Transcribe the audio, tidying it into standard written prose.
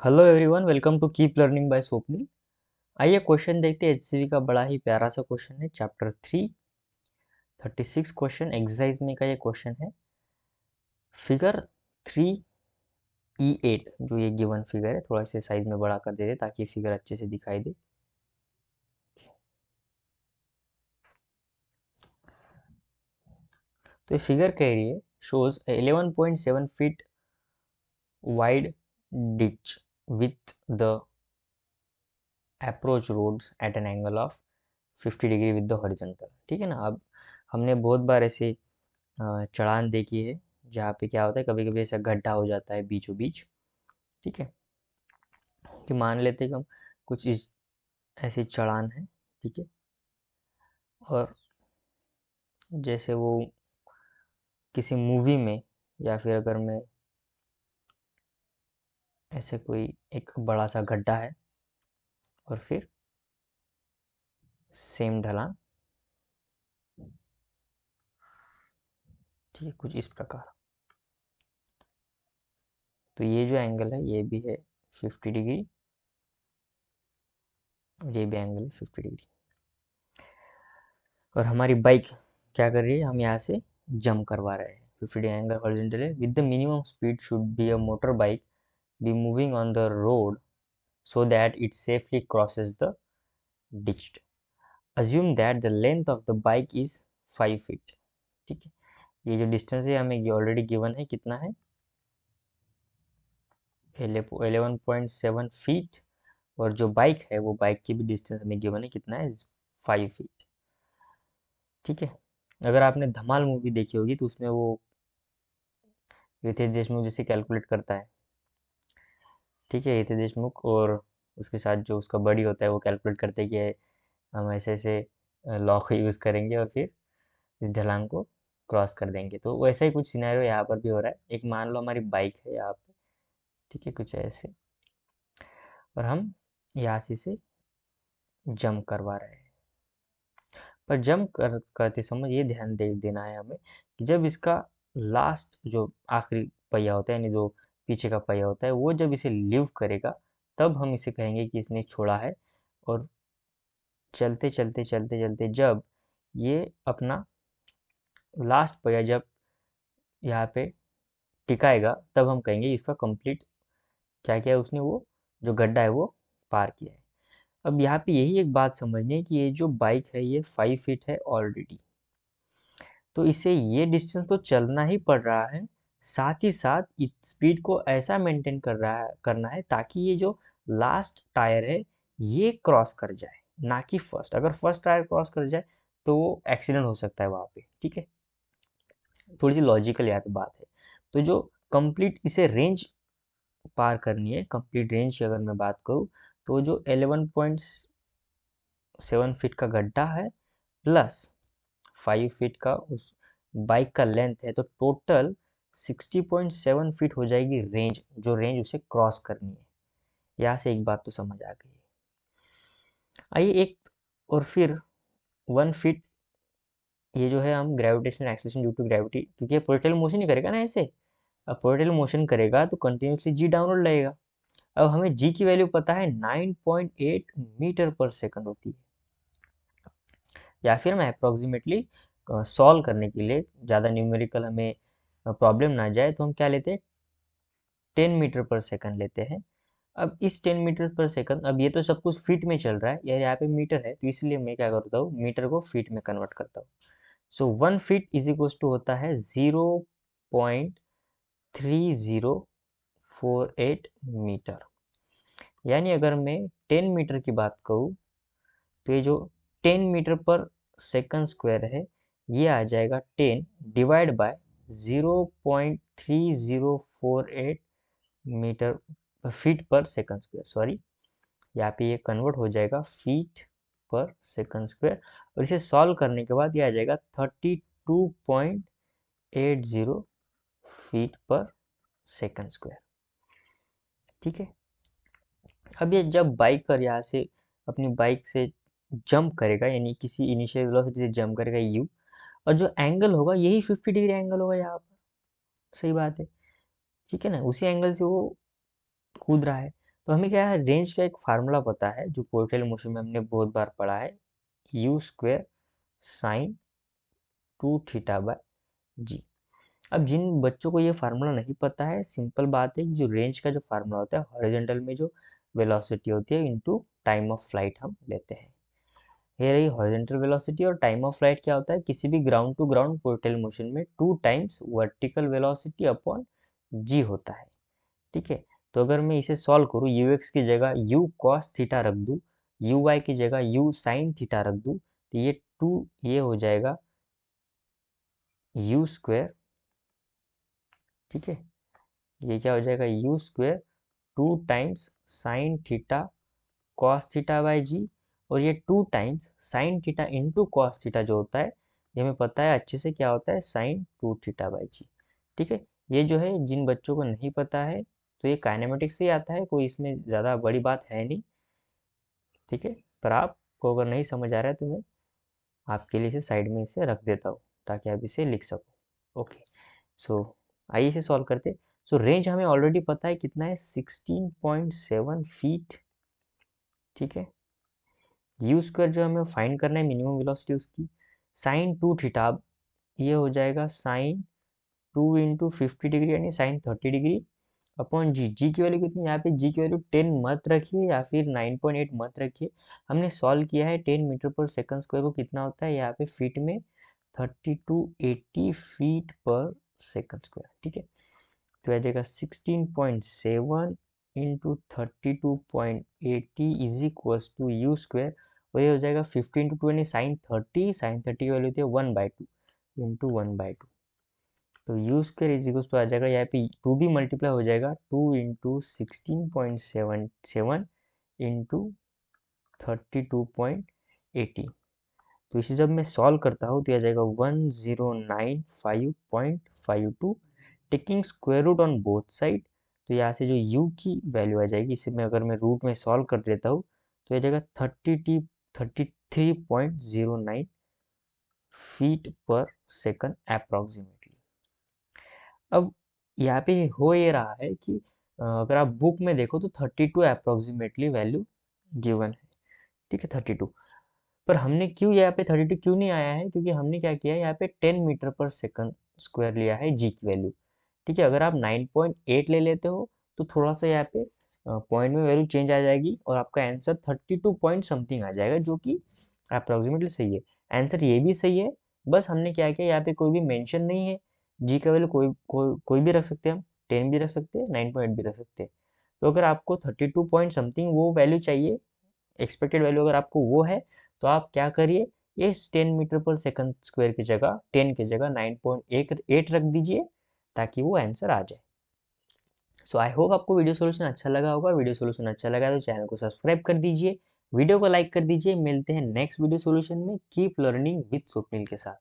Hello everyone, welcome to keep learning by Swapnil. आइए question देखते हैं। एचसीवी का बड़ा ही प्यारा सा क्वेश्चन है, चैप्टर 3 36 क्वेश्चन एक्सरसाइज में का ये क्वेश्चन है। फिगर 3E8 जो ये गिवन फिगर है, थोड़ा सा साइज में बड़ा कर देते ताकि फिगर अच्छे से दिखाई दे। तो ये फिगर कह रही है, shows 11.7 feet wide ditch with the approach roads at an angle of 50 degree with the horizontal. ठीक है ना। अब हमने बहुत बार ऐसे चढ़ान देखी है जहाँ पे क्या होता है, कभी कभी ऐसा गड्ढा हो जाता है बीचों बीच। ठीक है, कि मान लेते हैं कि हम कुछ इस ऐसी चढ़ान है। ठीक है, और जैसे वो किसी मूवी में, या फिर अगर मैं ऐसे कोई एक बड़ा सा गड्ढा है और फिर सेम ढलान। ठीक है, कुछ इस प्रकार। तो ये जो एंगल है ये भी है 50 डिग्री, और ये भी एंगल है 50 डिग्री। और हमारी बाइक क्या कर रही है, हम यहाँ से जंप करवा रहे हैं। 50 एंगल हॉरिजॉन्टल है। With the minimum speed should be a motor bike be moving on the road so that it safely crosses the ditch. Assume that the length of the bike is 5 feet. ठीक है, ये जो distance है हमें already given है, कितना है 11.7 feet. और जो बाइक है वो बाइक की भी डिस्टेंस हमें गिवन है, कितना है 5 फीट। ठीक है, अगर आपने धमाल मूवी देखी होगी तो उसमें वो रितेश देशमुख जैसे कैलकुलेट करता है। ठीक है, रितेश देशमुख और उसके साथ जो उसका बड़ी होता है वो कैलकुलेट करते हैं कि हम ऐसे ऐसे लॉ को यूज़ करेंगे और फिर इस ढलान को क्रॉस कर देंगे। तो वैसा ही कुछ सिनेरियो यहाँ पर भी हो रहा है। एक मान लो हमारी बाइक है यहाँ पे, ठीक है, कुछ ऐसे, और हम यहाँ से जंप करवा रहे हैं। पर जंप करते समय ये ध्यान देना है हमें कि जब इसका लास्ट जो आखिरी पहिया होता है, यानी जो पीछे का पहिया होता है, वो जब इसे लीव करेगा तब हम इसे कहेंगे कि इसने छोड़ा है। और चलते चलते चलते चलते जब ये अपना लास्ट पहिया जब यहाँ पे टिकाएगा तब हम कहेंगे इसका कंप्लीट क्या किया है उसने, वो जो गड्ढा है वो पार किया है। अब यहाँ पे यही एक बात समझनी है कि ये जो बाइक है ये 5 फीट है ऑलरेडी, तो इसे ये डिस्टेंस तो चलना ही पड़ रहा है। साथ ही साथ स्पीड को ऐसा मेंटेन करना है ताकि ये जो लास्ट टायर है ये क्रॉस कर जाए, ना कि फर्स्ट। अगर फर्स्ट टायर क्रॉस कर जाए तो एक्सीडेंट हो सकता है वहाँ पे। ठीक है, थोड़ी सी लॉजिकल यहाँ पे बात है। तो जो कंप्लीट इसे रेंज पार करनी है, कंप्लीट रेंज की अगर मैं बात करूँ, तो जो 11.7 फीट का गड्ढा है प्लस 5 फीट का उस बाइक का लेंथ है, तो टोटल 60.7 फीट हो जाएगी रेंज, जो रेंज उसे क्रॉस करनी है। यहाँ से एक बात तो समझ आ गई। आइए एक और फिर 1 फीट, ये जो है हम gravitational acceleration due to gravity, क्योंकि ये पोर्टल मोशन ही करेगा ना ऐसे। अब पोर्टल मोशन करेगा तो कंटिन्यूसली जी डाउनवर्ड लगेगा। अब हमें जी की वैल्यू पता है 9.8 मीटर पर सेकंड होती है। या फिर मैं अप्रोक्सीमेटली सॉल्व करने के लिए, ज़्यादा न्यूमेरिकल हमें प्रॉब्लम ना जाए, तो हम क्या लेते हैं 10 मीटर पर सेकंड लेते हैं। अब इस 10 मीटर पर सेकंड, अब ये तो सब कुछ फीट में चल रहा है यार, यहाँ पे मीटर है, तो इसलिए मैं क्या करता हूँ मीटर को फीट में कन्वर्ट करता हूँ। सो 1 फीट इज इक्वल टू होता है 0.3048 मीटर। यानी अगर मैं 10 मीटर की बात करूँ तो ये जो 10 मीटर पर सेकंड स्क्वायर है ये आ जाएगा 10 डिवाइड बाय 0.3048 मीटर फीट पर सेकंड स्क्वायर। सॉरी, यहाँ पे ये कन्वर्ट हो जाएगा फीट पर सेकंड स्क्वायर, और इसे सॉल्व करने के बाद ये आ जाएगा 32.80 फीट पर सेकंड स्क्वायर। ठीक है, अब ये जब बाइकर यहाँ से अपनी बाइक से जंप करेगा, यानी किसी इनिशियल वेलोसिटी से जंप करेगा यू, और जो एंगल होगा यही 50 डिग्री एंगल होगा यहाँ पर। सही बात है, ठीक है ना, उसी एंगल से वो कूद रहा है। तो हमें क्या है, रेंज का एक फार्मूला पता है जो पोर्टल मोशन में हमने बहुत बार पढ़ा है, यू स्क्वेयर साइन 2θ/g। अब जिन बच्चों को ये फार्मूला नहीं पता है, सिंपल बात है कि जो रेंज का जो फार्मूला होता है, हॉरिजॉन्टल में जो वेलोसिटी होती है इनटू टाइम ऑफ फ्लाइट हम लेते हैं। ये रही हॉरिजॉन्टल वेलोसिटी। और टाइम ऑफ फ्लाइट क्या होता है, किसी भी ग्राउंड टू ग्राउंड पोर्टल मोशन में 2 times vertical velocity upon G होता है। ठीक है, तो अगर मैं इसे सॉल्व करूँ, यू एक्स की जगह यू कॉस थीटा रख दूँ, यू वाई की जगह यू साइन थीटा रख दूँ, तो ये 2 ये हो जाएगा यू स्क्वेयर। ठीक है, ये क्या हो जाएगा, u square 2 times sine theta cos theta by g. और ये 2 times sine theta into cos theta जो होता है, ये हमें पता है अच्छे से क्या होता है, साइन 2θ/g। ठीक है, ये जो है जिन बच्चों को नहीं पता है, तो ये काइनेमेटिक्स से आता है, कोई इसमें ज़्यादा बड़ी बात है नहीं। ठीक है, पर आपको अगर नहीं समझ आ रहा है तो मैं आपके लिए इसे साइड में इसे रख देता हूँ ताकि आप इसे लिख सको। ओके, सो आइए इसे सॉल्व करते। सो रेंज हमें ऑलरेडी पता है कितना है, 16.7 फीट। ठीक है, यू स्क्वायर जो हमें फाइंड करना है मिनिमम वेलोसिटी उसकी, साइन 2θ, ये हो जाएगा साइन 2 इंटू 50 डिग्री यानी साइन 30 डिग्री अपॉन जी। जी की वैल्यू कितनी, यहाँ पे जी की वैल्यू 10 मत रखिए या फिर 9.8 मत रखिए। हमने सॉल्व किया है 10 मीटर पर सेकंड स्क्वायर को कितना होता है, यहाँ पे फीट में 3280 फीट पर सेकंड स्क्वायर। ठीक है, तो आ जाएगा 16.7 into 32.80 is equals to U square. और ये हो जाएगा 15 इंटू 2 साइन 30, साइन 30 की वैल्यू होती है 1/2 इंटू 1/2। तो u square is equals to आ जाएगा, यहाँ पे 2 भी मल्टीप्लाई हो जाएगा, 2 इंटू 16.77 इंटू 32.80। तो इसे जब मैं सॉल्व करता हूँ तो यह आ जाएगा 1095.52, taking square root on both side. तो यहाँ से जो u की वैल्यू आ जाएगी, इसे मैं अगर मैं रूट में सॉल्व कर देता हूँ तो यह जाएगा 33.09 फीट पर सेकंड अप्रॉक्सीमेटली। अब यहाँ पे हो ये रहा है कि अगर आप बुक में देखो तो 32 अप्रॉक्सीमेटली वैल्यू गिवन है। ठीक है, 32। पर हमने क्यों यहाँ पे 32 क्यों नहीं आया है, क्योंकि हमने क्या किया है, यहाँ पे 10 मीटर पर सेकंड स्क्वायर लिया है जी की वैल्यू। ठीक है, अगर आप 9.8 ले लेते हो तो थोड़ा सा यहाँ पे पॉइंट में वैल्यू चेंज आ जाएगी और आपका आंसर 32 पॉइंट समथिंग आ जाएगा, जो कि अप्रोक्सीमेटली सही है। आंसर ये भी सही है, बस हमने क्या किया, यहाँ पे कोई भी मेंशन नहीं है। जी का वैल्यू कोई भी रख सकते हैं हम, 10 भी रख सकते हैं, 9.8 भी रख सकते हैं। तो अगर आपको 32 पॉइंट समथिंग वो वैल्यू चाहिए, एक्सपेक्टेड वैल्यू अगर आपको वो है, तो आप क्या करिए, इस 10 मीटर पर सेकंड स्क्वायर की जगह 10 की जगह 9.8 रख दीजिए ताकि वो आंसर आ जाए। सो आई होप आपको वीडियो सोल्यूशन अच्छा लगा होगा। वीडियो सोल्यूशन अच्छा लगा तो चैनल को सब्सक्राइब कर दीजिए, वीडियो को लाइक कर दीजिए। मिलते हैं नेक्स्ट वीडियो सोल्यूशन में। कीप लर्निंग विद स्वप्निल के साथ।